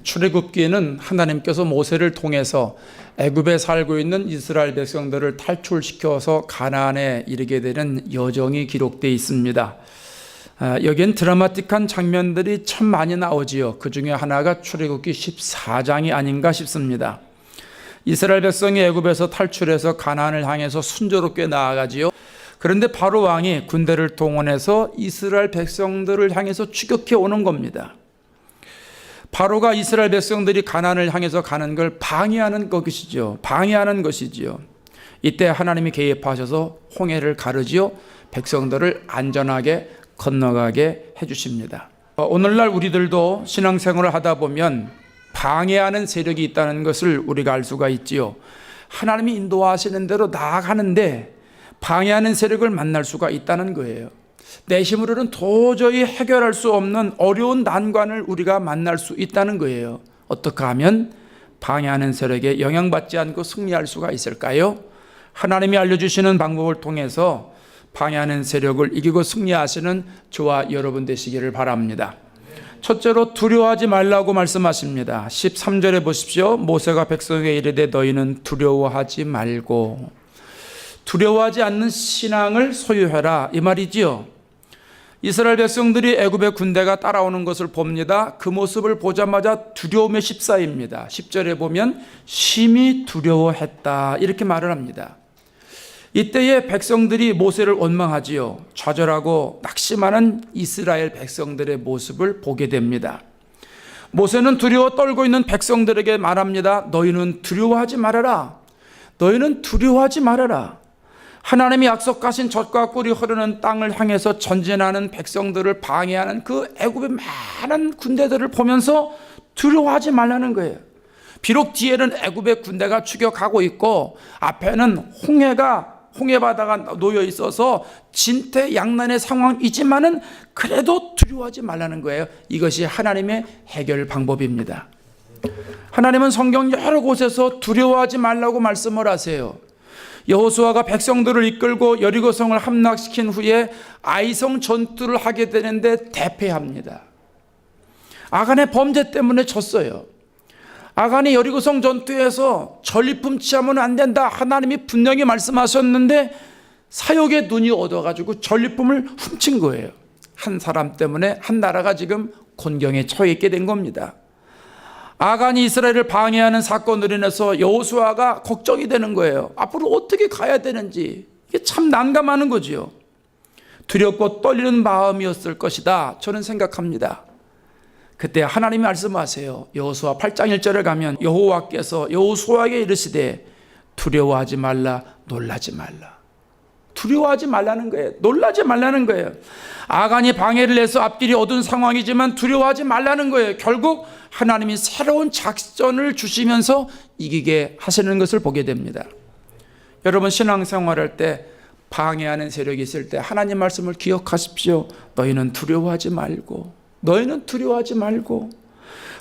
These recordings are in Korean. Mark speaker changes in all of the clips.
Speaker 1: 출애굽기에는 하나님께서 모세를 통해서 애굽에 살고 있는 이스라엘 백성들을 탈출시켜서 가나안에 이르게 되는 여정이 기록되어 있습니다. 여기엔 드라마틱한 장면들이 참 많이 나오지요. 그 중에 하나가 출애굽기 14장이 아닌가 싶습니다. 이스라엘 백성이 애굽에서 탈출해서 가나안을 향해서 순조롭게 나아가지요. 그런데 바로 왕이 군대를 동원해서 이스라엘 백성들을 향해서 추격해 오는 겁니다. 바로가 이스라엘 백성들이 가나안을 향해서 가는 걸 방해하는 것이지요. 이때 하나님이 개입하셔서 홍해를 가르지요. 백성들을 안전하게 건너가게 해주십니다. 오늘날 우리들도 신앙생활을 하다 보면 방해하는 세력이 있다는 것을 우리가 알 수가 있지요. 하나님이 인도하시는 대로 나아가는데 방해하는 세력을 만날 수가 있다는 거예요. 내 힘으로는 도저히 해결할 수 없는 어려운 난관을 우리가 만날 수 있다는 거예요. 어떻게 하면 방해하는 세력에 영향받지 않고 승리할 수가 있을까요? 하나님이 알려주시는 방법을 통해서 방해하는 세력을 이기고 승리하시는 저와 여러분 되시기를 바랍니다. 첫째로 두려워하지 말라고 말씀하십니다. 13절에 보십시오. 모세가 백성에게 이르되 너희는 두려워하지 말고, 두려워하지 않는 신앙을 소유해라, 이 말이지요. 이스라엘 백성들이 애굽의 군대가 따라오는 것을 봅니다. 그 모습을 보자마자 두려움에 휩싸입니다. 10절에 보면 심히 두려워했다, 이렇게 말을 합니다. 이때에 백성들이 모세를 원망하지요. 좌절하고 낙심하는 이스라엘 백성들의 모습을 보게 됩니다. 모세는 두려워 떨고 있는 백성들에게 말합니다. 너희는 두려워하지 말아라. 너희는 두려워하지 말아라. 하나님이 약속하신 젖과 꿀이 흐르는 땅을 향해서 전진하는 백성들을 방해하는 그 애굽의 많은 군대들을 보면서 두려워하지 말라는 거예요. 비록 뒤에는 애굽의 군대가 추격하고 있고 앞에는 홍해바다가 놓여 있어서 진퇴양난의 상황이지만은 그래도 두려워하지 말라는 거예요. 이것이 하나님의 해결 방법입니다. 하나님은 성경 여러 곳에서 두려워하지 말라고 말씀을 하세요. 여호수아가 백성들을 이끌고 여리고성을 함락시킨 후에 아이성 전투를 하게 되는데 대패합니다. 아간의 범죄 때문에 졌어요. 아간이 여리고성 전투에서 전리품 취하면 안 된다, 하나님이 분명히 말씀하셨는데 사욕의 눈이 얻어가지고 전리품을 훔친 거예요. 한 사람 때문에 한 나라가 지금 곤경에 처해 있게 된 겁니다. 아간이 이스라엘을 방해하는 사건으로 인해서 여호수아가 걱정이 되는 거예요. 앞으로 어떻게 가야 되는지. 이게 참 난감하는 거지요. 두렵고 떨리는 마음이었을 것이다, 저는 생각합니다. 그때 하나님이 말씀하세요. 여호수아 8장 1절에 가면 여호와께서 여호수아에게 이르시되 두려워하지 말라, 놀라지 말라. 두려워하지 말라는 거예요. 놀라지 말라는 거예요. 아간이 방해를 해서 앞길이 어두운 상황이지만 두려워하지 말라는 거예요. 결국 하나님이 새로운 작전을 주시면서 이기게 하시는 것을 보게 됩니다. 여러분, 신앙생활할 때 방해하는 세력이 있을 때 하나님 말씀을 기억하십시오. 너희는 두려워하지 말고, 너희는 두려워하지 말고.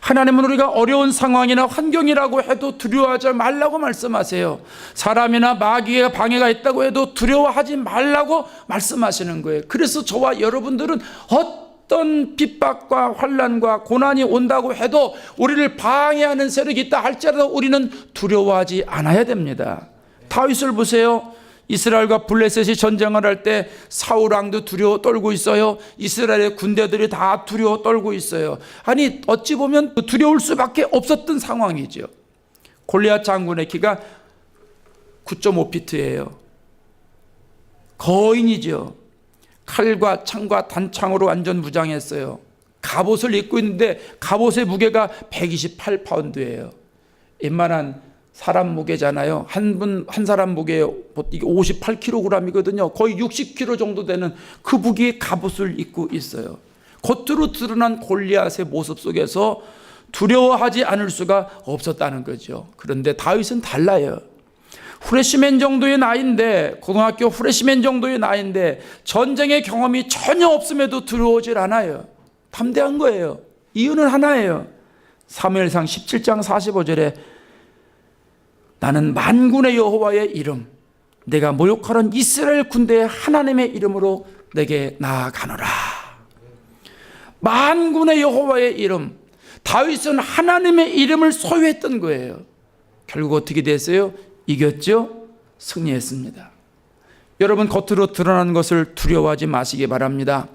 Speaker 1: 하나님은 우리가 어려운 상황이나 환경이라고 해도 두려워하지 말라고 말씀하세요. 사람이나 마귀의 방해가 있다고 해도 두려워하지 말라고 말씀하시는 거예요. 그래서 저와 여러분들은 어떤 핍박과 환난과 고난이 온다고 해도 우리를 방해하는 세력이 있다 할지라도 우리는 두려워하지 않아야 됩니다. 다윗을 보세요. 이스라엘과 블레셋이 전쟁을 할 때 사울 왕도 두려워 떨고 있어요. 이스라엘의 군대들이 다 두려워 떨고 있어요. 아니, 어찌 보면 두려울 수밖에 없었던 상황이죠. 골리앗 장군의 키가 9.5피트예요. 거인이죠. 칼과 창과 단창으로 완전 무장했어요. 갑옷을 입고 있는데 갑옷의 무게가 128파운드예요. 웬만한 사람 무게잖아요. 한 사람 무게 이게 58kg이거든요. 거의 60kg 정도 되는 그 무게의 갑옷을 입고 있어요. 겉으로 드러난 골리앗의 모습 속에서 두려워하지 않을 수가 없었다는 거죠. 그런데 다윗은 달라요. 프레시맨 정도의 나이인데, 고등학교 프레시맨 정도의 나이인데 전쟁의 경험이 전혀 없음에도 두려워질 않아요. 담대한 거예요. 이유는 하나예요. 사무엘상 17장 45절에 나는 만군의 여호와의 이름, 내가 모욕하는 이스라엘 군대의 하나님의 이름으로 내게 나아가노라. 만군의 여호와의 이름, 다윗은 하나님의 이름을 소유했던 거예요. 결국 어떻게 됐어요? 이겼죠? 승리했습니다. 여러분, 겉으로 드러나는 것을 두려워하지 마시기 바랍니다.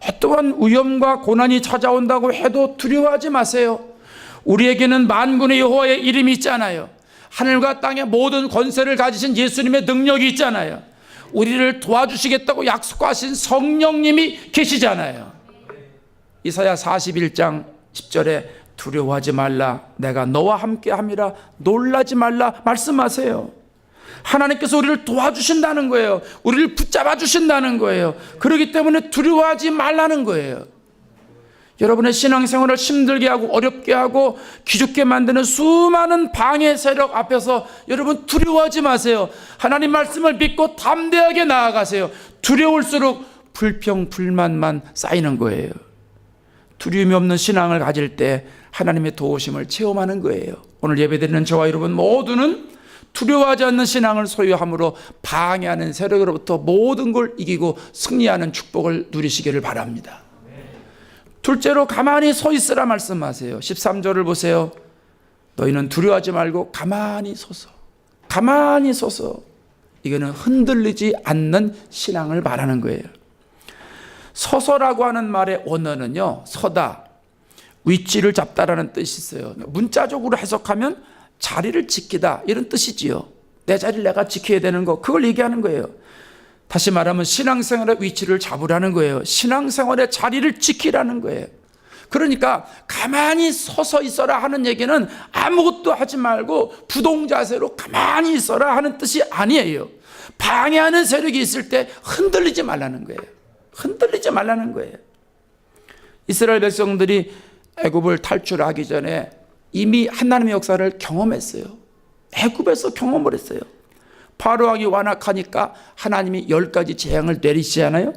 Speaker 1: 어떠한 위험과 고난이 찾아온다고 해도 두려워하지 마세요. 우리에게는 만군의 여호와의 이름이 있잖아요. 하늘과 땅의 모든 권세를 가지신 예수님의 능력이 있잖아요. 우리를 도와주시겠다고 약속하신 성령님이 계시잖아요. 이사야 41장 10절에 두려워하지 말라, 내가 너와 함께함이라, 놀라지 말라 말씀하세요. 하나님께서 우리를 도와주신다는 거예요. 우리를 붙잡아 주신다는 거예요. 그렇기 때문에 두려워하지 말라는 거예요. 여러분의 신앙생활을 힘들게 하고 어렵게 하고 기죽게 만드는 수많은 방해 세력 앞에서 여러분 두려워하지 마세요. 하나님 말씀을 믿고 담대하게 나아가세요. 두려울수록 불평, 불만만 쌓이는 거예요. 두려움이 없는 신앙을 가질 때 하나님의 도우심을 체험하는 거예요. 오늘 예배드리는 저와 여러분 모두는 두려워하지 않는 신앙을 소유함으로 방해하는 세력으로부터 모든 걸 이기고 승리하는 축복을 누리시기를 바랍니다. 둘째로 가만히 서 있으라 말씀하세요. 13절을 보세요. 너희는 두려워하지 말고 가만히 서서, 가만히 서서. 이거는 흔들리지 않는 신앙을 말하는 거예요. 서서라고 하는 말의 원어는요, 서다, 위치를 잡다라는 뜻이 있어요. 문자적으로 해석하면 자리를 지키다 이런 뜻이지요. 내 자리를 내가 지켜야 되는 거, 그걸 얘기하는 거예요. 다시 말하면 신앙생활의 위치를 잡으라는 거예요. 신앙생활의 자리를 지키라는 거예요. 그러니까 가만히 서서 있어라 하는 얘기는 아무것도 하지 말고 부동자세로 가만히 있어라 하는 뜻이 아니에요. 방해하는 세력이 있을 때 흔들리지 말라는 거예요. 흔들리지 말라는 거예요. 이스라엘 백성들이 애굽을 탈출하기 전에 이미 하나님의 역사를 경험했어요. 애굽에서 경험을 했어요. 바로 왕이 완악하니까 하나님이 10가지 재앙을 내리시잖아요.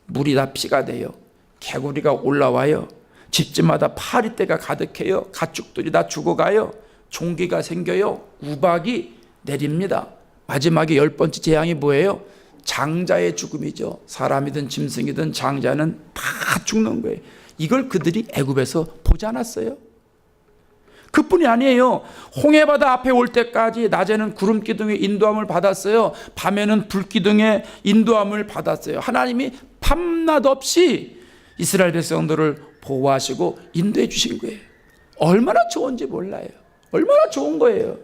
Speaker 1: 물이 다 피가 돼요. 개구리가 올라와요. 집집마다 파리떼가 가득해요. 가축들이 다 죽어가요. 종기가 생겨요. 우박이 내립니다. 마지막에 10번째 재앙이 뭐예요? 장자의 죽음이죠. 사람이든 짐승이든 장자는 다 죽는 거예요. 이걸 그들이 애굽에서 보지 않았어요. 그뿐이 아니에요. 홍해바다 앞에 올 때까지 낮에는 구름기둥의 인도함을 받았어요. 밤에는 불기둥의 인도함을 받았어요. 하나님이 밤낮 없이 이스라엘 백성들을 보호하시고 인도해 주신 거예요. 얼마나 좋은지 몰라요. 얼마나 좋은 거예요.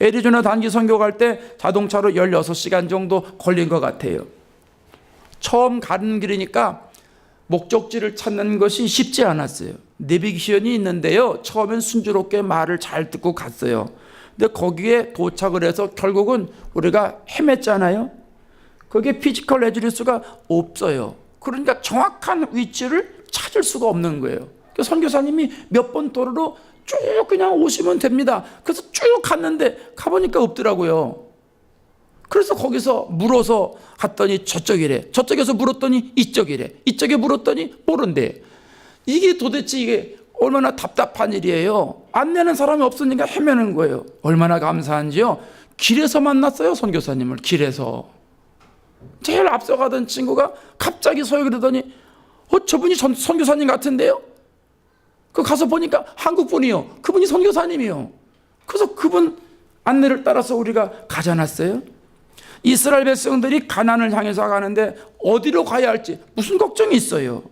Speaker 1: 애리조나 단기 선교 갈 때 자동차로 16시간 정도 걸린 것 같아요. 처음 가는 길이니까 목적지를 찾는 것이 쉽지 않았어요. 내비게이션이 있는데요, 처음엔 순조롭게 말을 잘 듣고 갔어요. 근데 거기에 도착을 해서 결국은 우리가 헤맸잖아요. 거기에 피지컬 레지리스가 없어요. 그러니까 정확한 위치를 찾을 수가 없는 거예요. 그래서 선교사님이 몇 번 도로로 쭉 그냥 오시면 됩니다. 그래서 쭉 갔는데 가보니까 없더라고요. 그래서 거기서 물어서 갔더니 저쪽이래. 저쪽에서 물었더니 이쪽이래. 이쪽에 물었더니 모른대. 이게 도대체 이게 얼마나 답답한 일이에요. 안내는 사람이 없으니까 헤매는 거예요. 얼마나 감사한지요. 길에서 만났어요, 선교사님을. 길에서. 제일 앞서가던 친구가 갑자기 서요 그러더니 저분이 선교사님 같은데요? 그 가서 보니까 한국 분이요. 그분이 선교사님이요. 그래서 그분 안내를 따라서 우리가 가지 않았어요? 이스라엘 백성들이 가나안을 향해서 가는데 어디로 가야 할지 무슨 걱정이 있어요.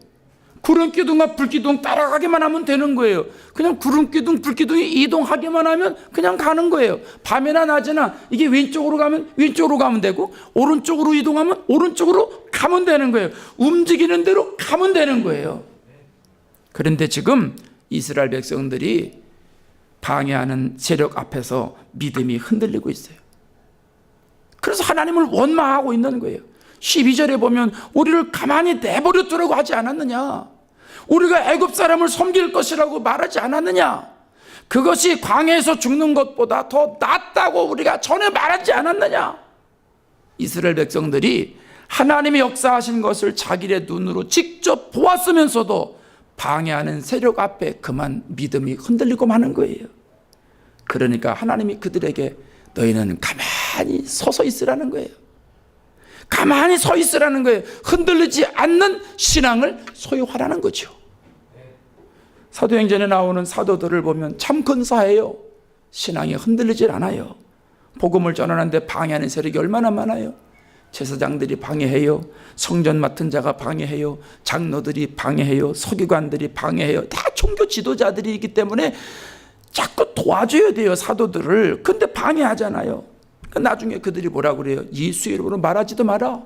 Speaker 1: 구름기둥과 불기둥 따라가기만 하면 되는 거예요. 그냥 구름기둥, 불기둥이 이동하기만 하면 그냥 가는 거예요. 밤이나 낮이나 이게 왼쪽으로 가면 왼쪽으로 가면 되고 오른쪽으로 이동하면 오른쪽으로 가면 되는 거예요. 움직이는 대로 가면 되는 거예요. 그런데 지금 이스라엘 백성들이 방해하는 세력 앞에서 믿음이 흔들리고 있어요. 그래서 하나님을 원망하고 있는 거예요. 12절에 보면 우리를 가만히 내버려 두라고 하지 않았느냐? 우리가 애굽 사람을 섬길 것이라고 말하지 않았느냐? 그것이 광야에서 죽는 것보다 더 낫다고 우리가 전에 말하지 않았느냐? 이스라엘 백성들이 하나님이 역사하신 것을 자기의 눈으로 직접 보았으면서도 방해하는 세력 앞에 그만 믿음이 흔들리고 마는 거예요. 그러니까 하나님이 그들에게 너희는 가만히 서서 있으라는 거예요. 가만히 서 있으라는 거예요. 흔들리지 않는 신앙을 소유하라는 거죠. 사도행전에 나오는 사도들을 보면 참 근사해요. 신앙이 흔들리질 않아요. 복음을 전하는데 방해하는 세력이 얼마나 많아요. 제사장들이 방해해요. 성전 맡은 자가 방해해요. 장로들이 방해해요. 서기관들이 방해해요. 다 종교 지도자들이기 때문에 자꾸 도와줘야 돼요, 사도들을. 근데 방해하잖아요. 나중에 그들이 뭐라고 그래요? 예수 이름으로 말하지도 마라.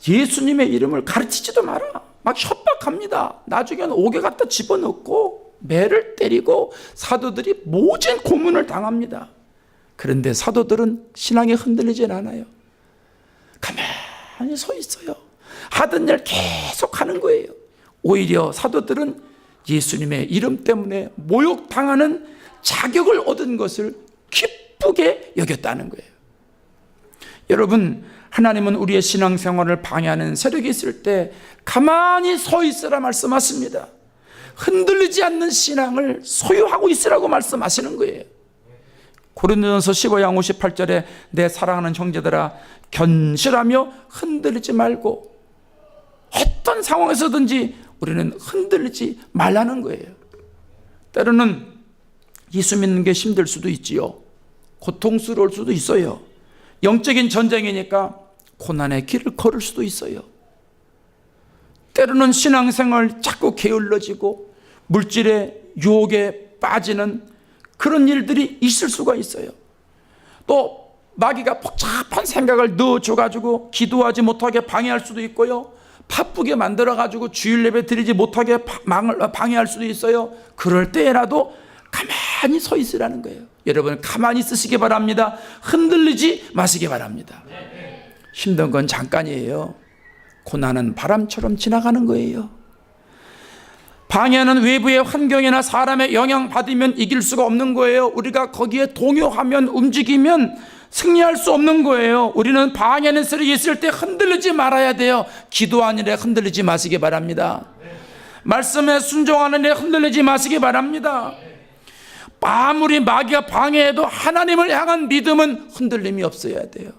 Speaker 1: 예수님의 이름을 가르치지도 마라. 막 협박합니다. 나중에는 옥에 갖다 집어넣고 매를 때리고 사도들이 모진 고문을 당합니다. 그런데 사도들은 신앙이 흔들리진 않아요. 가만히 서 있어요. 하던 일 계속 하는 거예요. 오히려 사도들은 예수님의 이름 때문에 모욕당하는 자격을 얻은 것을 기쁘게 여겼다는 거예요. 여러분, 하나님은 우리의 신앙생활을 방해하는 세력이 있을 때 가만히 서 있으라 말씀하십니다. 흔들리지 않는 신앙을 소유하고 있으라고 말씀하시는 거예요. 고린도전서 15장 58절에 내 사랑하는 형제들아 견실하며 흔들리지 말고, 어떤 상황에서든지 우리는 흔들리지 말라는 거예요. 때로는 예수 믿는 게 힘들 수도 있지요. 고통스러울 수도 있어요. 영적인 전쟁이니까 고난의 길을 걸을 수도 있어요. 때로는 신앙생활 자꾸 게을러지고 물질의 유혹에 빠지는 그런 일들이 있을 수가 있어요. 또 마귀가 복잡한 생각을 넣어줘가지고 기도하지 못하게 방해할 수도 있고요. 바쁘게 만들어가지고 주일 예배 드리지 못하게 방해할 수도 있어요. 그럴 때라도 가만히 서 있으라는 거예요. 여러분, 가만히 있으시기 바랍니다. 흔들리지 마시기 바랍니다. 힘든 건 잠깐이에요. 고난은 바람처럼 지나가는 거예요. 방해하는 외부의 환경이나 사람의 영향받으면 이길 수가 없는 거예요. 우리가 거기에 동요하면, 움직이면 승리할 수 없는 거예요. 우리는 방해하는 세력이 있을 때 흔들리지 말아야 돼요. 기도하는 일에 흔들리지 마시기 바랍니다. 말씀에 순종하는 일에 흔들리지 마시기 바랍니다. 아무리 마귀가 방해해도 하나님을 향한 믿음은 흔들림이 없어야 돼요.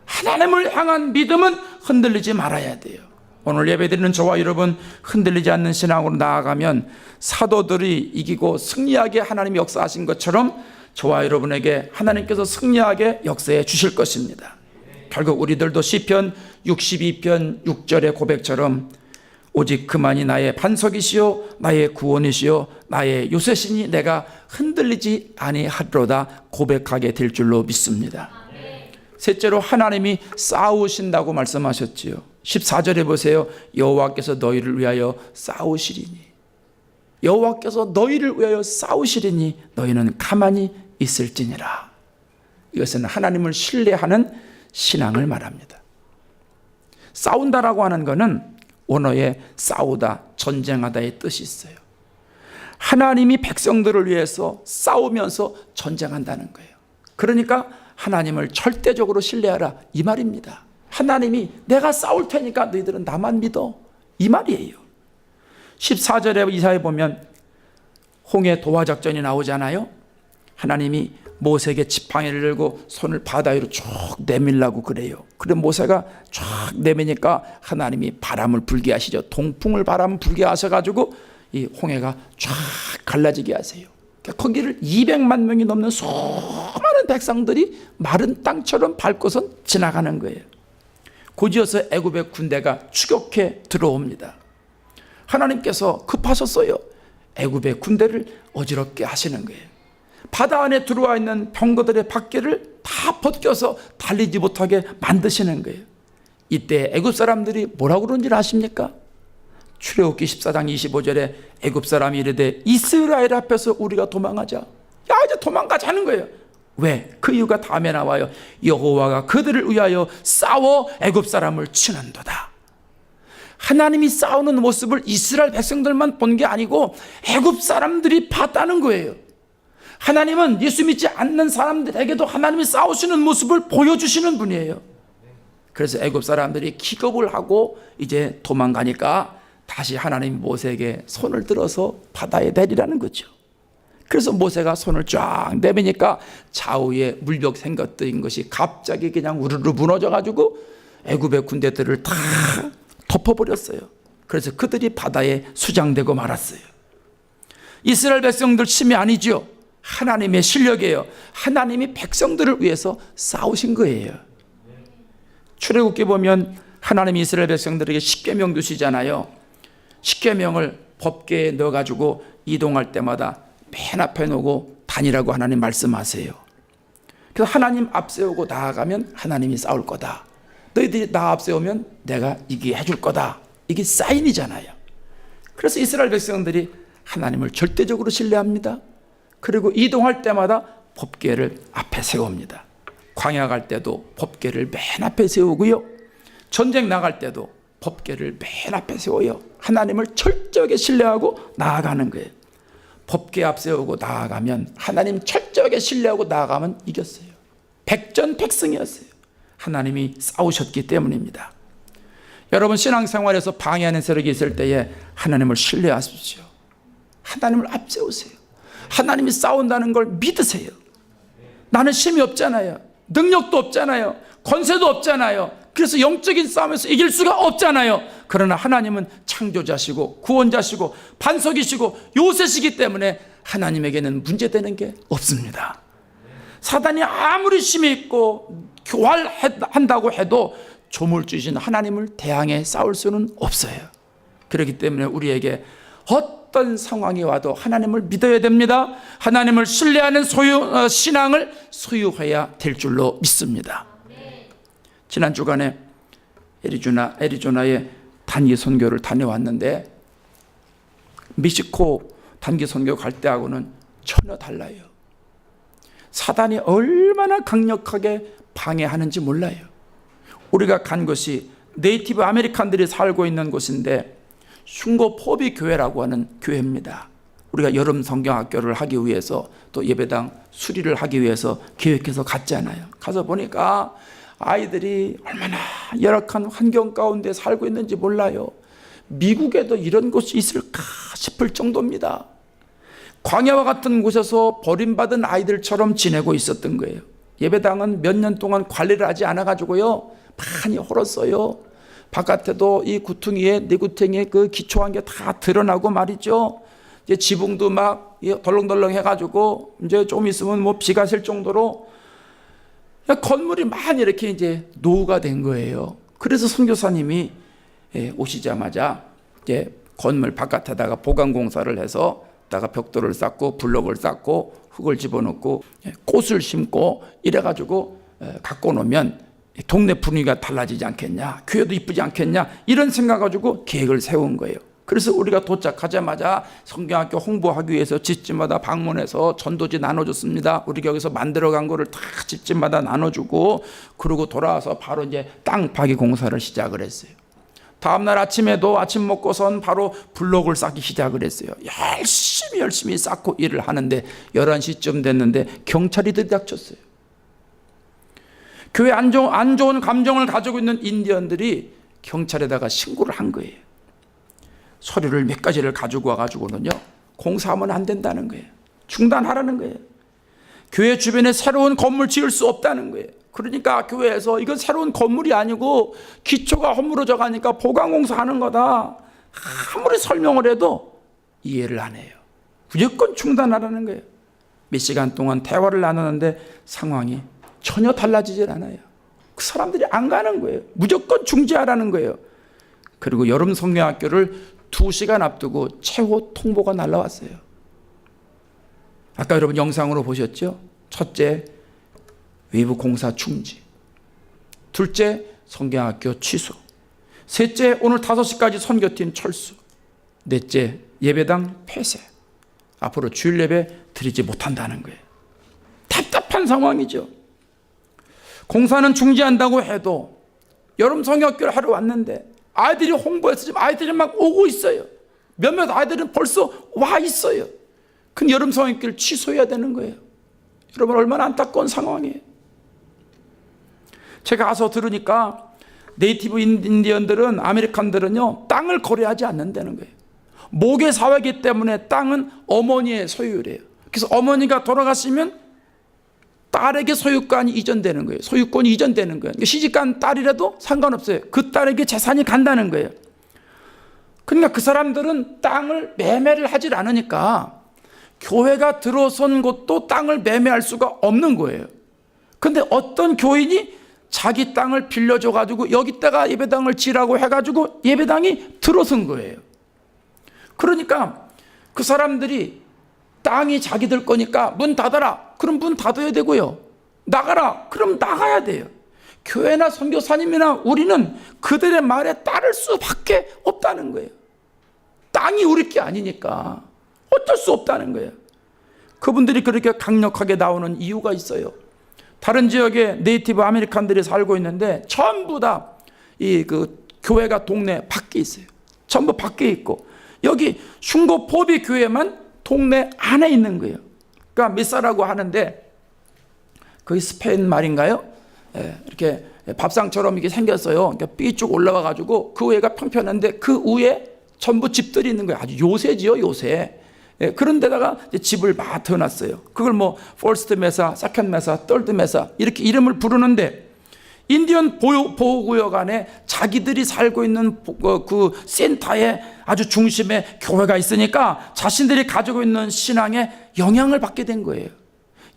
Speaker 1: 하나님을 향한 믿음은 흔들리지 말아야 돼요. 오늘 예배드리는 저와 여러분, 흔들리지 않는 신앙으로 나아가면 사도들이 이기고 승리하게 하나님이 역사하신 것처럼 저와 여러분에게 하나님께서 승리하게 역사해 주실 것입니다. 결국 우리들도 시편 62편 6절의 고백처럼 오직 그만이 나의 반석이시요 나의 구원이시요 나의 요새시니 내가 흔들리지 아니하리로다 고백하게 될 줄로 믿습니다. 셋째로 하나님이 싸우신다고 말씀하셨지요. 14절에 보세요. 여호와께서 너희를 위하여 싸우시리니, 여호와께서 너희를 위하여 싸우시리니 너희는 가만히 있을지니라. 이것은 하나님을 신뢰하는 신앙을 말합니다. 싸운다라고 하는 것은 원어에 싸우다, 전쟁하다의 뜻이 있어요. 하나님이 백성들을 위해서 싸우면서 전쟁한다는 거예요. 그러니까 하나님을 절대적으로 신뢰하라, 이 말입니다. 하나님이 내가 싸울 테니까 너희들은 나만 믿어, 이 말이에요. 14절에 이사에 보면 홍해 도하작전이 나오잖아요. 하나님이 모세에게 지팡이를 들고 손을 바다 위로 쭉 내밀라고 그래요. 그래 모세가 쭉 내미니까 하나님이 바람을 불게 하시죠. 동풍을 바람을 불게 하셔가지고 이 홍해가 쫙 갈라지게 하세요. 거기를 200만 명이 넘는 수많은 백성들이 마른 땅처럼 밟고선 지나가는 거예요. 곧이어서 애굽의 군대가 추격해 들어옵니다. 하나님께서 급하셨어요. 애굽의 군대를 어지럽게 하시는 거예요. 바다 안에 들어와 있는 병거들의 바퀴를 다 벗겨서 달리지 못하게 만드시는 거예요. 이때 애굽 사람들이 뭐라고 그런지 아십니까? 출애굽기 14장 25절에 애굽 사람이 이르되 이스라엘 앞에서 우리가 도망하자. 야, 이제 도망가자는 거예요. 왜? 그 이유가 다음에 나와요. 여호와가 그들을 위하여 싸워 애굽 사람을 치는도다. 하나님이 싸우는 모습을 이스라엘 백성들만 본 게 아니고 애굽 사람들이 봤다는 거예요. 하나님은 예수 믿지 않는 사람들에게도 하나님이 싸우시는 모습을 보여주시는 분이에요. 그래서 애굽 사람들이 기겁을 하고 이제 도망가니까 다시 하나님 모세에게 손을 들어서 바다에 내리라는 거죠. 그래서 모세가 손을 쫙 내미니까 좌우에 물벽 생겼던 것이 갑자기 그냥 우르르 무너져가지고 애굽의 군대들을 다 덮어버렸어요. 그래서 그들이 바다에 수장되고 말았어요. 이스라엘 백성들 힘이 아니죠. 하나님의 실력이에요. 하나님이 백성들을 위해서 싸우신 거예요. 출애굽기 보면 하나님이 이스라엘 백성들에게 십계명 주시잖아요. 십계명을 법궤에 넣어가지고 이동할 때마다 맨 앞에 놓고 다니라고 하나님 말씀하세요. 그래서 하나님 앞세우고 나아가면 하나님이 싸울 거다. 너희들이 나 앞세우면 내가 이기게 해줄 거다. 이게 사인이잖아요. 그래서 이스라엘 백성들이 하나님을 절대적으로 신뢰합니다. 그리고 이동할 때마다 법궤를 앞에 세웁니다. 광야 갈 때도 법궤를 맨 앞에 세우고요. 전쟁 나갈 때도 법궤를 맨 앞에 세워요. 하나님을 철저하게 신뢰하고 나아가는 거예요. 법궤 앞세우고 나아가면, 하나님 철저하게 신뢰하고 나아가면 이겼어요. 백전백승이었어요. 하나님이 싸우셨기 때문입니다. 여러분, 신앙생활에서 방해하는 세력이 있을 때에 하나님을 신뢰하십시오. 하나님을 앞세우세요. 하나님이 싸운다는 걸 믿으세요. 나는 힘이 없잖아요. 능력도 없잖아요. 권세도 없잖아요. 그래서 영적인 싸움에서 이길 수가 없잖아요. 그러나 하나님은 창조자시고 구원자시고 반석이시고 요새시기 때문에 하나님에게는 문제되는 게 없습니다. 사단이 아무리 힘이 있고 교활한다고 해도 조물주신 하나님을 대항해 싸울 수는 없어요. 그렇기 때문에 우리에게 어떤 상황이 와도 하나님을 믿어야 됩니다. 하나님을 신뢰하는 신앙을 소유해야 될 줄로 믿습니다. 지난 주간에 애리조나에 단기 선교를 다녀왔는데, 멕시코 단기 선교 갈 때하고는 전혀 달라요. 사단이 얼마나 강력하게 방해하는지 몰라요. 우리가 간 곳이 네이티브 아메리칸들이 살고 있는 곳인데 흉고 포비 교회라고 하는 교회입니다. 우리가 여름 성경학교를 하기 위해서 또 예배당 수리를 하기 위해서 계획해서 갔잖아요. 가서 보니까 아이들이 얼마나 열악한 환경 가운데 살고 있는지 몰라요. 미국에도 이런 곳이 있을까 싶을 정도입니다. 광야와 같은 곳에서 버림받은 아이들처럼 지내고 있었던 거예요. 예배당은 몇 년 동안 관리를 하지 않아가지고요, 많이 헐었어요. 바깥에도 이 구퉁이에, 내구탱이에 그 기초한 게 다 드러나고 말이죠. 이제 지붕도 막 덜렁덜렁 해가지고 이제 좀 있으면 뭐 비가 셀 정도로 건물이 많이 이렇게 이제 노후가 된 거예요. 그래서 선교사님이 오시자마자 이제 건물 바깥에다가 보강 공사를 해서 다가 벽돌을 쌓고 블록을 쌓고 흙을 집어넣고 꽃을 심고 이래가지고 갖고 놓으면 동네 분위기가 달라지지 않겠냐, 교회도 이쁘지 않겠냐, 이런 생각 가지고 계획을 세운 거예요. 그래서 우리가 도착하자마자 성경학교 홍보하기 위해서 집집마다 방문해서 전도지 나눠줬습니다. 우리가 여기서 만들어간 거를 다 집집마다 나눠주고, 그러고 돌아와서 바로 이제 땅 파기 공사를 시작을 했어요. 다음날 아침에도 아침 먹고선 바로 블록을 쌓기 시작을 했어요. 열심히 쌓고 일을 하는데 11시쯤 됐는데 경찰이 들이닥쳤어요. 교회 안 좋은 감정을 가지고 있는 인디언들이 경찰에다가 신고를 한 거예요. 서류를 몇 가지를 가지고 와가지고는요, 공사하면 안 된다는 거예요. 중단하라는 거예요. 교회 주변에 새로운 건물 지을 수 없다는 거예요. 그러니까 교회에서 이건 새로운 건물이 아니고 기초가 허물어져 가니까 보강공사하는 거다, 아무리 설명을 해도 이해를 안 해요. 무조건 중단하라는 거예요. 몇 시간 동안 대화를 나누는데 상황이 전혀 달라지질 않아요. 그 사람들이 안 가는 거예요. 무조건 중지하라는 거예요. 그리고 여름 성경학교를 2시간 앞두고 최후 통보가 날라왔어요. 아까 여러분 영상으로 보셨죠? 첫째, 외부 공사 중지. 둘째, 성경학교 취소. 셋째, 오늘 5시까지 선교팀 철수. 넷째, 예배당 폐쇄. 앞으로 주일 예배 드리지 못한다는 거예요. 답답한 상황이죠. 공사는 중지한다고 해도 여름 성경학교를 하러 왔는데 아이들이 홍보해서 지금 아이들이 막 오고 있어요. 몇몇 아이들은 벌써 와 있어요. 근데 여름 성경학교를 취소해야 되는 거예요. 여러분, 얼마나 안타까운 상황이에요. 제가 가서 들으니까 네이티브 인디언들은, 아메리칸들은요, 땅을 거래하지 않는다는 거예요. 모계 사회이기 때문에 땅은 어머니의 소유래요. 그래서 어머니가 돌아가시면 딸에게 소유권이 이전되는 거예요. 소유권이 이전되는 거예요. 그러니까 시집간 딸이라도 상관없어요. 그 딸에게 재산이 간다는 거예요. 그러니까 그 사람들은 땅을 매매를 하질 않으니까 교회가 들어선 곳도 땅을 매매할 수가 없는 거예요. 근데 어떤 교인이 자기 땅을 빌려줘가지고 여기다가 예배당을 지라고 해가지고 예배당이 들어선 거예요. 그러니까 그 사람들이 땅이 자기들 거니까 문 닫아라. 그럼 문 닫아야 되고요. 나가라. 그럼 나가야 돼요. 교회나 선교사님이나 우리는 그들의 말에 따를 수밖에 없다는 거예요. 땅이 우리 게 아니니까 어쩔 수 없다는 거예요. 그분들이 그렇게 강력하게 나오는 이유가 있어요. 다른 지역에 네이티브 아메리칸들이 살고 있는데 전부 다 그 교회가 동네 밖에 있어요. 전부 밖에 있고 여기 흉고 포비 교회만 동네 안에 있는 거예요. 그러니까 미사라고 하는데 거기 스페인 말인가요? 이렇게 밥상처럼 이게 생겼어요. 그러니까 삐쭉 올라와 가지고 그 위에가 평평한데 그 위에 전부 집들이 있는 거예요. 아주 요새지요, 요새. 그런 데다가 집을 막 터놨어요. 그걸 뭐 퍼스트 메사, 세컨드 메사, third 메사 이렇게 이름을 부르는데 인디언 보호구역 안에 자기들이 살고 있는 그 센터의 아주 중심에 교회가 있으니까 자신들이 가지고 있는 신앙에 영향을 받게 된 거예요.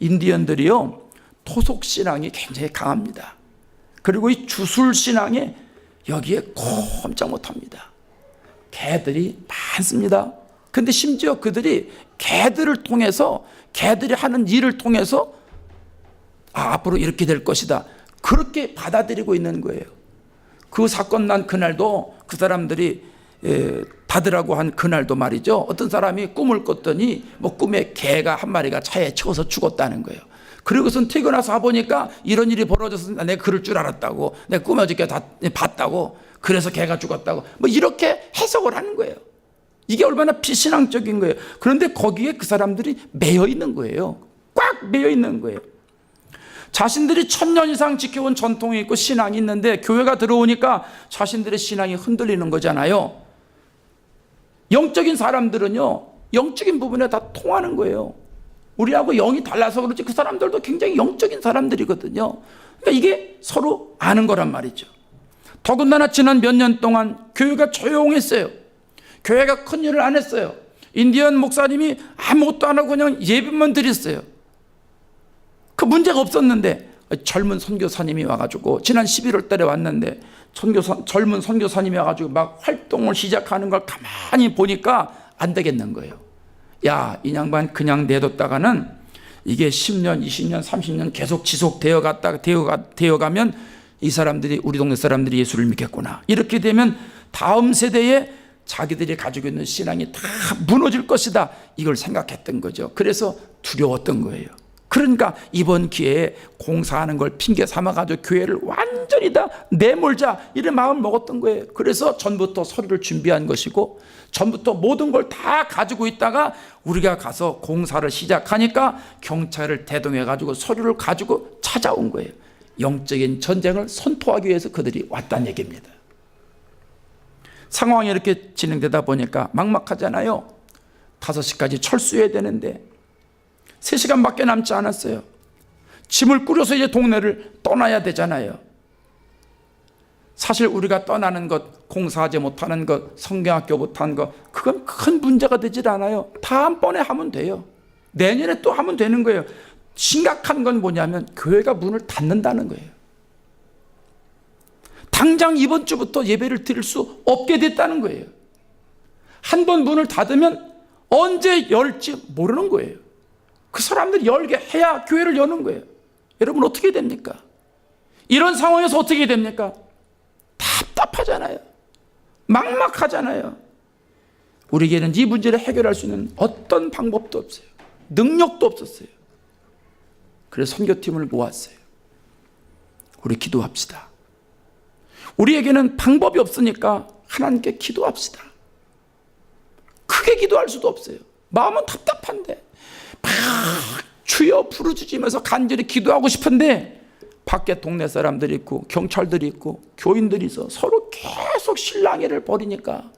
Speaker 1: 인디언들이요, 토속 신앙이 굉장히 강합니다. 그리고 이 주술 신앙이 여기에 꼼짝 못합니다. 개들이 많습니다. 근데 심지어 그들이 개들을 통해서, 개들이 하는 일을 통해서 앞으로 이렇게 될 것이다, 그렇게 받아들이고 있는 거예요. 그 사건 난 그날도 그 사람들이 받으라고 한 그날도 말이죠, 어떤 사람이 꿈을 꿨더니 뭐 꿈에 개가 한 마리가 차에 치워서 죽었다는 거예요. 그리고선 퇴근해서 와보니까 이런 일이 벌어져서 내가 그럴 줄 알았다고, 내가 꿈에 어저께 다 봤다고, 그래서 개가 죽었다고, 뭐 이렇게 해석을 하는 거예요. 이게 얼마나 비신앙적인 거예요. 그런데 거기에 그 사람들이 매여 있는 거예요. 꽉 매여 있는 거예요. 자신들이 1000년 이상 지켜온 전통이 있고 신앙이 있는데 교회가 들어오니까 자신들의 신앙이 흔들리는 거잖아요. 영적인 사람들은요, 영적인 부분에 다 통하는 거예요. 우리하고 영이 달라서 그렇지 그 사람들도 굉장히 영적인 사람들이거든요. 그러니까 이게 서로 아는 거란 말이죠. 더군다나 지난 몇 년 동안 교회가 조용했어요. 교회가 큰 일을 안 했어요. 인디언 목사님이 아무것도 안 하고 그냥 예배만 드렸어요. 그 문제가 없었는데 젊은 선교사님이 와가지고 지난 11월 달에 왔는데 젊은 선교사님이 와가지고 막 활동을 시작하는 걸 가만히 보니까 안 되겠는 거예요. 야, 이 양반 그냥 내뒀다가는 이게 10년, 20년, 30년 계속 지속되어 가면 이 사람들이, 우리 동네 사람들이 예수를 믿겠구나. 이렇게 되면 다음 세대에 자기들이 가지고 있는 신앙이 다 무너질 것이다, 이걸 생각했던 거죠. 그래서 두려웠던 거예요. 그러니까 이번 기회에 공사하는 걸 핑계 삼아가지고 교회를 완전히 다 내몰자, 이런 마음을 먹었던 거예요. 그래서 전부터 서류를 준비한 것이고 전부터 모든 걸 다 가지고 있다가 우리가 가서 공사를 시작하니까 경찰을 대동해가지고 서류를 가지고 찾아온 거예요. 영적인 전쟁을 선포하기 위해서 그들이 왔다는 얘기입니다. 상황이 이렇게 진행되다 보니까 막막하잖아요. 5시까지 철수해야 되는데 3시간밖에 남지 않았어요. 짐을 꾸려서 이제 동네를 떠나야 되잖아요. 사실 우리가 떠나는 것, 공사하지 못하는 것, 성경학교 못한 것, 그건 큰 문제가 되질 않아요. 다음번에 하면 돼요. 내년에 또 하면 되는 거예요. 심각한 건 뭐냐면 교회가 문을 닫는다는 거예요. 당장 이번 주부터 예배를 드릴 수 없게 됐다는 거예요. 한 번 문을 닫으면 언제 열지 모르는 거예요. 그 사람들이 열게 해야 교회를 여는 거예요. 여러분 어떻게 됩니까? 이런 상황에서 어떻게 됩니까? 답답하잖아요. 막막하잖아요. 우리에게는 이 문제를 해결할 수 있는 어떤 방법도 없어요. 능력도 없었어요. 그래서 선교팀을 모았어요. 우리 기도합시다. 우리에게는 방법이 없으니까 하나님께 기도합시다. 크게 기도할 수도 없어요. 마음은 답답한데 막 주여 부르짖으면서 간절히 기도하고 싶은데 밖에 동네 사람들이 있고 경찰들이 있고 교인들이 있어 서로 계속 실랑이를 벌이니까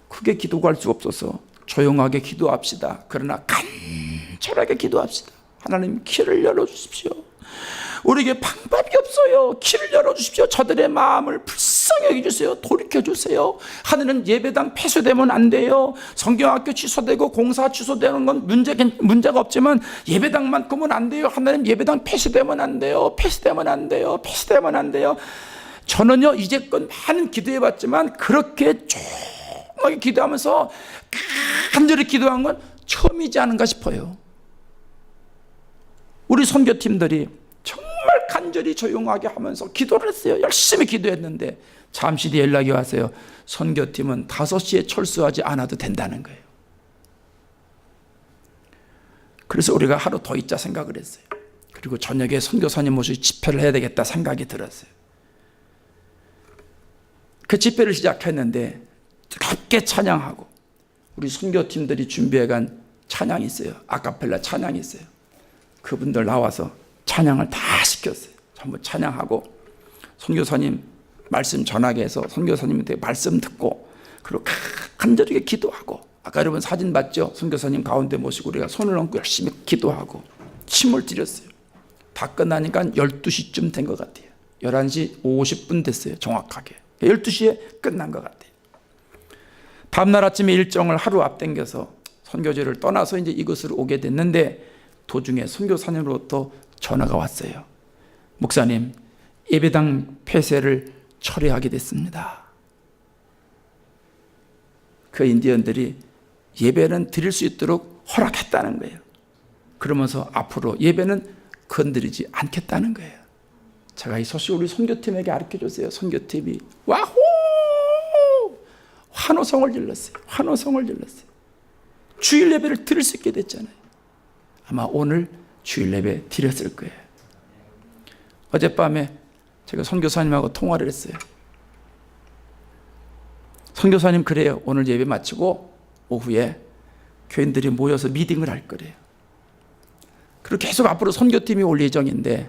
Speaker 1: 크게 기도할 수 없어서 조용하게 기도합시다. 그러나 간절하게 기도합시다. 하나님 길을 열어주십시오. 우리에게 방법이 없어요. 길을 열어주십시오. 저들의 마음을 불쌍히 불쌍히 여겨주세요. 돌이켜주세요. 하늘은 예배당 폐쇄되면 안 돼요. 성경학교 취소되고 공사 취소되는 건 문제가 없지만 예배당만큼은 안 돼요. 하나님 예배당 폐쇄되면 안 돼요. 폐쇄되면 안 돼요. 폐쇄되면 안 돼요. 저는요 이제껏 많은 기도해봤지만 그렇게 조용하게 기도하면서 간절히 기도한 건 처음이지 않은가 싶어요. 우리 선교팀들이 정말 간절히 조용하게 하면서 기도를 했어요. 열심히 기도했는데 잠시 뒤에 연락이 왔어요. 선교팀은 5시에 철수하지 않아도 된다는 거예요. 그래서 우리가 하루 더 있자 생각을 했어요. 그리고 저녁에 선교사님 모시고 집회를 해야 되겠다 생각이 들었어요. 그 집회를 시작했는데 뜨겁게 찬양하고 우리 선교팀들이 준비해간 찬양이 있어요. 아카펠라 찬양이 있어요. 그분들 나와서 찬양을 다 시켰어요. 전부 찬양하고 선교사님 말씀 전하게 해서 선교사님한테 말씀 듣고 그리고 간절하게 기도하고 아까 여러분 사진 봤죠? 선교사님 가운데 모시고 우리가 손을 얹고 열심히 기도하고 침을 들였어요. 다 끝나니까 12시쯤 된 것 같아요. 11시 50분 됐어요. 정확하게 12시에 끝난 것 같아요. 다음날 아침에 일정을 하루 앞당겨서 선교지를 떠나서 이제 이곳으로 오게 됐는데 도중에 선교사님으로부터 전화가 왔어요. 목사님, 예배당 폐쇄를 철회하게 됐습니다. 그 인디언들이 예배는 드릴 수 있도록 허락했다는 거예요. 그러면서 앞으로 예배는 건드리지 않겠다는 거예요. 제가 이 소식을 우리 선교팀에게 알려주세요. 선교팀이 와호! 환호성을 질렀어요. 환호성을 질렀어요. 주일 예배를 드릴 수 있게 됐잖아요. 아마 오늘 주일 예배 드렸을 거예요. 어젯밤에 제가 선교사님하고 통화를 했어요. 선교사님 그래요. 오늘 예배 마치고 오후에 교인들이 모여서 미팅을 할 거래요. 그리고 계속 앞으로 선교팀이 올 예정인데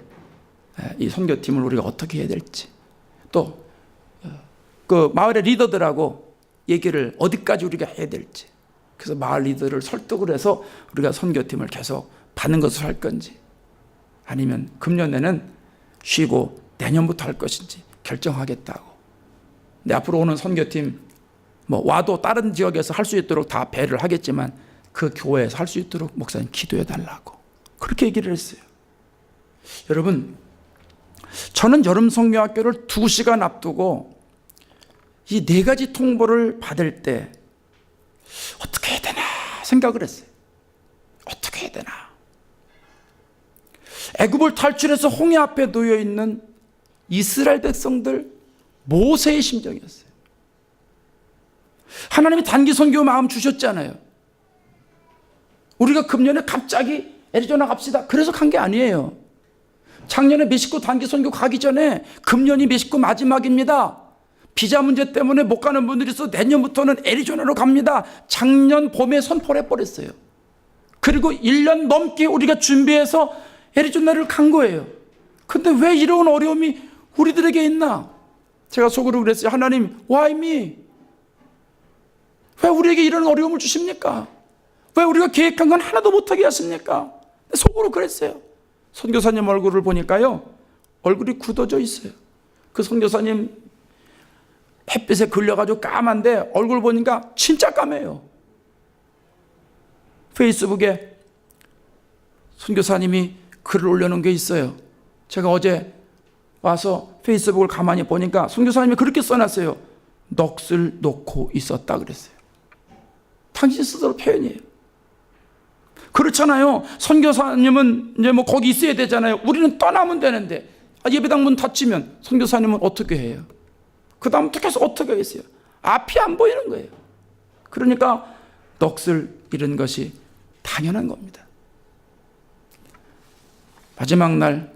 Speaker 1: 이 선교팀을 우리가 어떻게 해야 될지 또 그 마을의 리더들하고 얘기를 어디까지 우리가 해야 될지 그래서 마을 리더를 설득을 해서 우리가 선교팀을 계속 받는 것을 할 건지 아니면 금년에는 쉬고 내년부터 할 것인지 결정하겠다고. 근데 앞으로 오는 선교팀 와도 다른 지역에서 할 수 있도록 다 배를 하겠지만 그 교회에서 할 수 있도록 목사님 기도해 달라고 그렇게 얘기를 했어요. 여러분, 저는 여름 성경학교를 2시간 앞두고 이 4가지 통보를 받을 때 어떻게 해야 되나 생각을 했어요. 어떻게 해야 되나. 애굽을 탈출해서 홍해 앞에 놓여 있는 이스라엘 백성들 모세의 심정이었어요. 하나님이 단기 선교 마음 주셨잖아요. 우리가 금년에 갑자기 애리조나 갑시다. 그래서 간 게 아니에요. 작년에 멕시코 단기 선교 가기 전에 금년이 멕시코 마지막입니다. 비자 문제 때문에 못 가는 분들이 있어 내년부터는 애리조나로 갑니다. 작년 봄에 선포를 해버렸어요. 그리고 1년 넘게 우리가 준비해서 애리조나를 간 거예요. 근데 왜 이런 어려움이 우리들에게 있나? 제가 속으로 그랬어요. 하나님, why me? 왜 우리에게 이런 어려움을 주십니까? 왜 우리가 계획한 건 하나도 못하게 하십니까? 속으로 그랬어요. 선교사님 얼굴을 보니까요, 얼굴이 굳어져 있어요. 그 선교사님 햇빛에 걸려가지고 까만데 얼굴 보니까 진짜 까매요. 페이스북에 선교사님이 글을 올려놓은 게 있어요. 제가 어제 와서 페이스북을 가만히 보니까 선교사님이 그렇게 써놨어요. 넋을 놓고 있었다 그랬어요. 당신 스스로 표현이에요. 그렇잖아요. 선교사님은 이제 거기 있어야 되잖아요. 우리는 떠나면 되는데 예배당 문 닫히면 선교사님은 어떻게 해요? 그 다음부터 계속 어떻게 하겠어요? 앞이 안 보이는 거예요. 그러니까 넋을 잃은 것이 당연한 겁니다. 마지막 날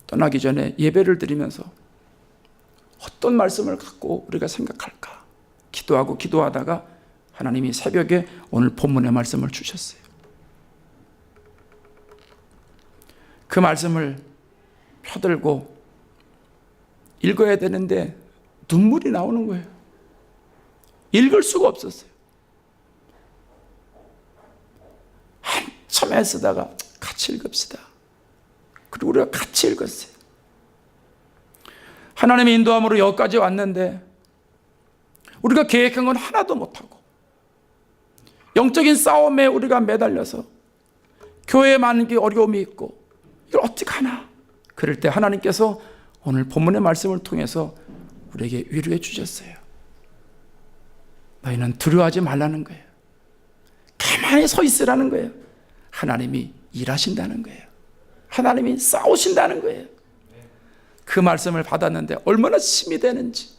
Speaker 1: 떠나기 전에 예배를 드리면서 어떤 말씀을 갖고 우리가 생각할까? 기도하고 기도하다가 하나님이 새벽에 오늘 본문의 말씀을 주셨어요. 그 말씀을 펴들고 읽어야 되는데 눈물이 나오는 거예요. 읽을 수가 없었어요. 한참 애쓰다가 같이 읽읍시다. 그리고 우리가 같이 읽었어요. 하나님의 인도함으로 여기까지 왔는데 우리가 계획한 건 하나도 못하고 영적인 싸움에 우리가 매달려서 교회에 많은 게 어려움이 있고 이걸 어떡하나. 그럴 때 하나님께서 오늘 본문의 말씀을 통해서 우리에게 위로해 주셨어요. 너희는 두려워하지 말라는 거예요. 가만히 서 있으라는 거예요. 하나님이 일하신다는 거예요. 하나님이 싸우신다는 거예요. 그 말씀을 받았는데 얼마나 힘이 되는지,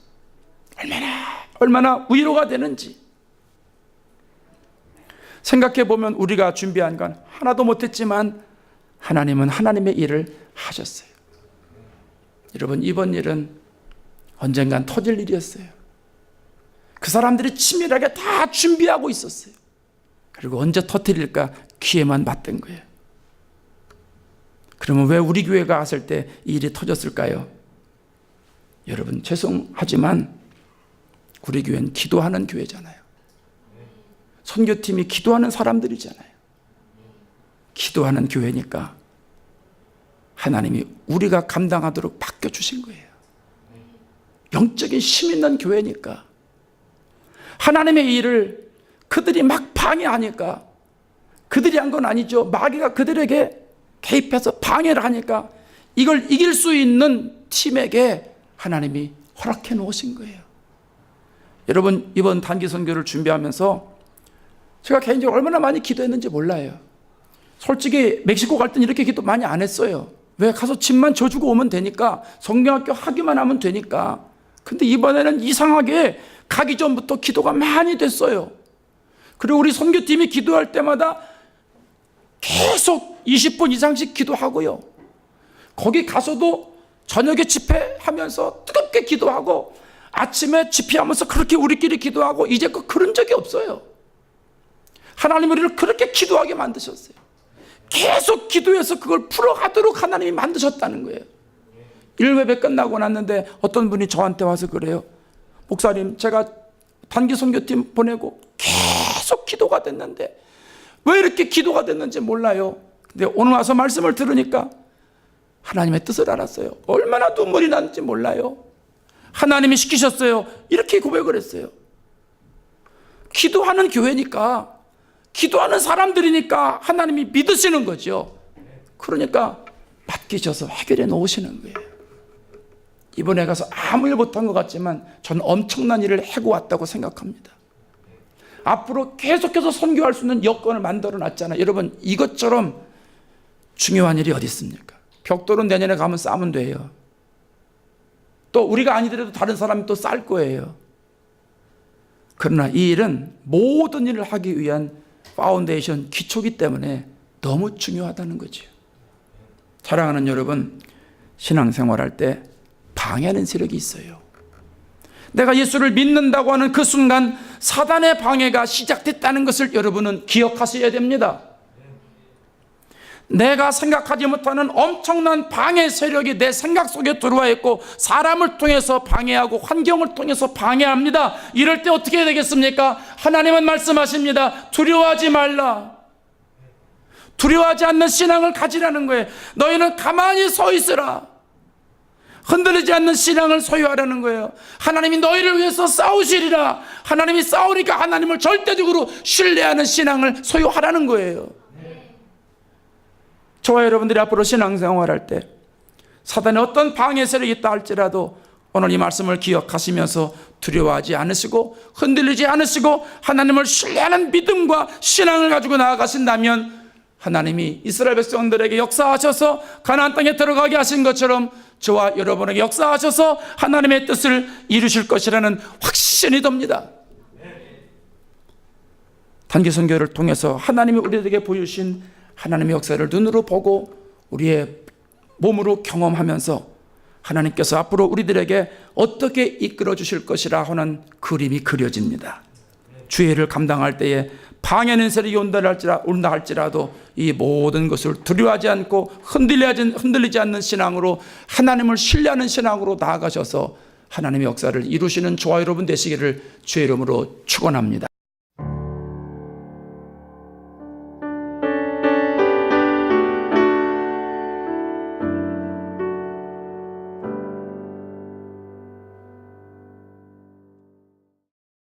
Speaker 1: 얼마나 위로가 되는지 생각해 보면 우리가 준비한 건 하나도 못했지만 하나님은 하나님의 일을 하셨어요. 여러분, 이번 일은 언젠간 터질 일이었어요. 그 사람들이 치밀하게 다 준비하고 있었어요. 그리고 언제 터뜨릴까 기회만 맞던 거예요. 그러면 왜 우리 교회가 왔을 때 이 일이 터졌을까요? 여러분, 죄송하지만 우리 교회는 기도하는 교회잖아요. 선교팀이 기도하는 사람들이잖아요. 기도하는 교회니까 하나님이 우리가 감당하도록 맡겨주신 거예요. 영적인 힘 있는 교회니까 하나님의 일을 그들이 막 방해하니까, 그들이 한 건 아니죠. 마귀가 그들에게 개입해서 방해를 하니까 이걸 이길 수 있는 팀에게 하나님이 허락해 놓으신 거예요. 여러분, 이번 단기 선교를 준비하면서 제가 개인적으로 얼마나 많이 기도했는지 몰라요. 솔직히 멕시코 갈 땐 이렇게 기도 많이 안 했어요. 왜? 가서 집만 져주고 오면 되니까, 성경학교 하기만 하면 되니까. 근데 이번에는 이상하게 가기 전부터 기도가 많이 됐어요. 그리고 우리 선교팀이 기도할 때마다 계속 20분 이상씩 기도하고요. 거기 가서도 저녁에 집회하면서 뜨겁게 기도하고 아침에 집회하면서 그렇게 우리끼리 기도하고 이제껏 그런 적이 없어요. 하나님 우리를 그렇게 기도하게 만드셨어요. 계속 기도해서 그걸 풀어가도록 하나님이 만드셨다는 거예요. 1회배 끝나고 났는데 어떤 분이 저한테 와서 그래요. 목사님, 제가 단기 선교팀 보내고 계속 기도가 됐는데 왜 이렇게 기도가 됐는지 몰라요. 근데 오늘 와서 말씀을 들으니까 하나님의 뜻을 알았어요. 얼마나 눈물이 났는지 몰라요. 하나님이 시키셨어요. 이렇게 고백을 했어요. 기도하는 교회니까, 기도하는 사람들이니까 하나님이 믿으시는 거죠. 그러니까 맡기셔서 해결해 놓으시는 거예요. 이번에 가서 아무 일 못한 것 같지만 저는 엄청난 일을 해고 왔다고 생각합니다. 앞으로 계속해서 선교할 수 있는 여건을 만들어 놨잖아요. 여러분, 이것처럼 중요한 일이 어디 있습니까? 벽돌은 내년에 가면 싸면 돼요. 또 우리가 아니더라도 다른 사람이 또 쌀 거예요. 그러나 이 일은 모든 일을 하기 위한 파운데이션, 기초기 때문에 너무 중요하다는 거죠. 사랑하는 여러분, 신앙생활할 때 방해하는 세력이 있어요. 내가 예수를 믿는다고 하는 그 순간 사단의 방해가 시작됐다는 것을 여러분은 기억하셔야 됩니다. 내가 생각하지 못하는 엄청난 방해 세력이 내 생각 속에 들어와 있고 사람을 통해서 방해하고 환경을 통해서 방해합니다. 이럴 때 어떻게 해야 되겠습니까? 하나님은 말씀하십니다. 두려워하지 말라. 두려워하지 않는 신앙을 가지라는 거예요. 너희는 가만히 서 있으라. 흔들리지 않는 신앙을 소유하라는 거예요. 하나님이 너희를 위해서 싸우시리라. 하나님이 싸우니까 하나님을 절대적으로 신뢰하는 신앙을 소유하라는 거예요. 저와 여러분들이 앞으로 신앙생활할 때 사단의 어떤 방해 세력이 있다 할지라도 오늘 이 말씀을 기억하시면서 두려워하지 않으시고 흔들리지 않으시고 하나님을 신뢰하는 믿음과 신앙을 가지고 나아가신다면 하나님이 이스라엘 백성들에게 역사하셔서 가나안 땅에 들어가게 하신 것처럼 저와 여러분에게 역사하셔서 하나님의 뜻을 이루실 것이라는 확신이 듭니다. 단기 선교를 통해서 하나님이 우리에게 보여주신 하나님의 역사를 눈으로 보고 우리의 몸으로 경험하면서 하나님께서 앞으로 우리들에게 어떻게 이끌어 주실 것이라 하는 그림이 그려집니다. 주의를 감당할 때에 방해는 세력이 온다 할지라도 이 모든 것을 두려워하지 않고 흔들리지 않는 신앙으로 하나님을 신뢰하는 신앙으로 나아가셔서 하나님의 역사를 이루시는 저와 여러분 되시기를 주의 이름으로 축원합니다.